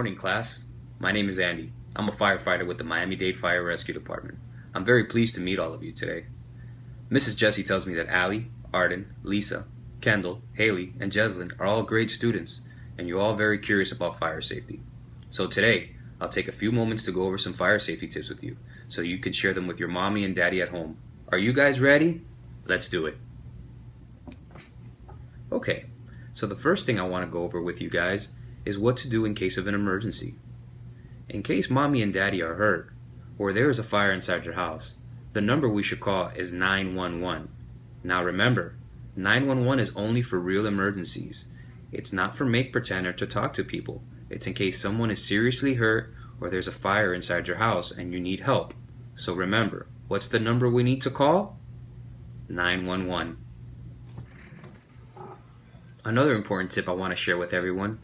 morning, class. My name is Andy. I'm a firefighter with the Miami-Dade Fire Rescue Department. I'm very pleased to meet all of you today. Mrs. Jessie tells me that Allie, Arden, Lisa, Kendall, Haley, and Jeslyn are all great students, and you're all very curious about fire safety. So today, I'll take a few moments to go over some fire safety tips with you, so you can share them with your mommy and daddy at home. Are you guys ready? Let's do it. Okay, so the first thing I want to go over with you guys is what to do in case of an emergency. In case mommy and daddy are hurt, or there is a fire inside your house, the number we should call is 911. Now remember, 911 is only for real emergencies. It's not for make pretend or to talk to people. It's in case someone is seriously hurt or there's a fire inside your house and you need help. So remember, what's the number we need to call? 911. Another important tip I want to share with everyone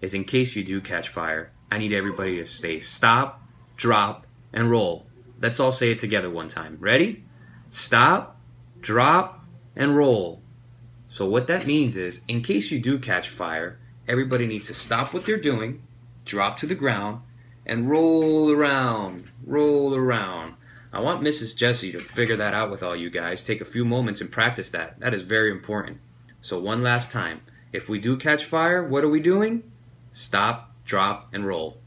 is in case you do catch fire, I need everybody to stay stop, drop, and roll. Let's all say it together one time. Ready? Stop, drop, and roll. So what that means is, in case you do catch fire, everybody needs to stop what they're doing, drop to the ground, and roll around, roll around. I want Mrs. Jessie to figure that out with all you guys. Take a few moments and practice that. That is very important. So one last time. If we do catch fire, what are we doing? Stop, drop, and roll.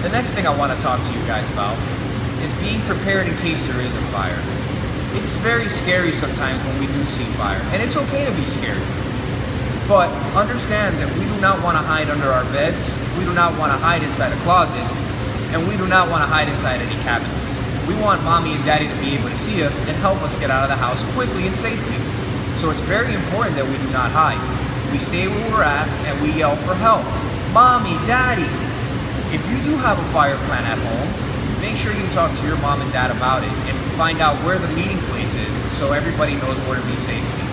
The next thing I want to talk to you guys about is being prepared in case there is a fire. It's very scary sometimes when we do see fire, and it's okay to be scared. But understand that we do not want to hide under our beds, we do not want to hide inside a closet, and we do not want to hide inside any cabinets. We want mommy and daddy to be able to see us and help us get out of the house quickly and safely. So it's very important that we do not hide. We stay where we're at and we yell for help. Mommy, daddy. If you do have a fire plan at home, make sure you talk to your mom and dad about it and find out where the meeting place is so everybody knows where to be safely.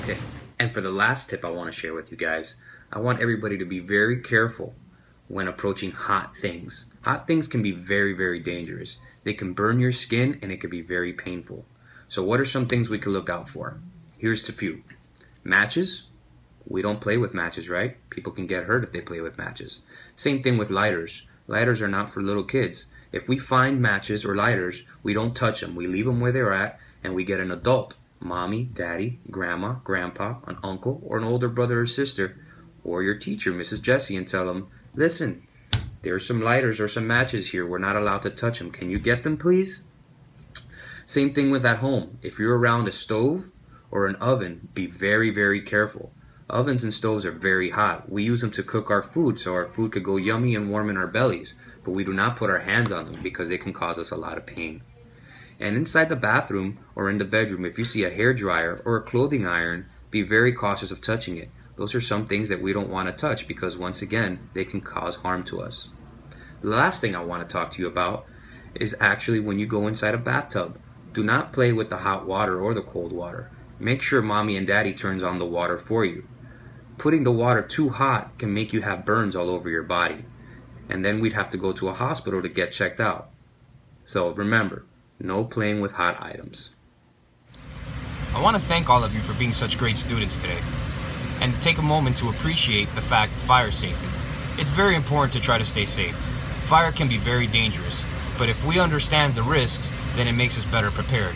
Okay, and for the last tip I want to share with you guys, I want everybody to be very careful when approaching hot things. Hot things can be very, very dangerous. They can burn your skin and it can be very painful. So what are some things we can look out for? Here's a few. Matches. We don't play with matches, right? People can get hurt if they play with matches. Same thing with lighters. Lighters are not for little kids. If we find matches or lighters, we don't touch them. We leave them where they're at and we get an adult. Mommy, daddy, grandma, grandpa, an uncle, or an older brother or sister, or your teacher, Mrs. Jessie, and tell them, listen, there's some lighters or some matches here. We're not allowed to touch them. Can you get them, please? Same thing with at home. If you're around a stove or an oven, be very, very careful. Ovens and stoves are very hot. We use them to cook our food so our food could go yummy and warm in our bellies, but we do not put our hands on them because they can cause us a lot of pain. And inside the bathroom or in the bedroom, if you see a hair dryer or a clothing iron, be very cautious of touching it. Those are some things that we don't want to touch because once again, they can cause harm to us. The last thing I want to talk to you about is actually when you go inside a bathtub. Do not play with the hot water or the cold water. Make sure mommy and daddy turns on the water for you. Putting the water too hot can make you have burns all over your body. And then we'd have to go to a hospital to get checked out. So remember, no playing with hot items. I want to thank all of you for being such great students today. And take a moment to appreciate the fact of fire safety. It's very important to try to stay safe. Fire can be very dangerous, but if we understand the risks, then it makes us better prepared.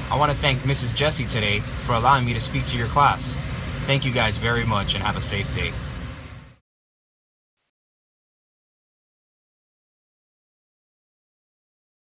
I want to thank Mrs. Jessie today for allowing me to speak to your class. Thank you guys very much and have a safe day.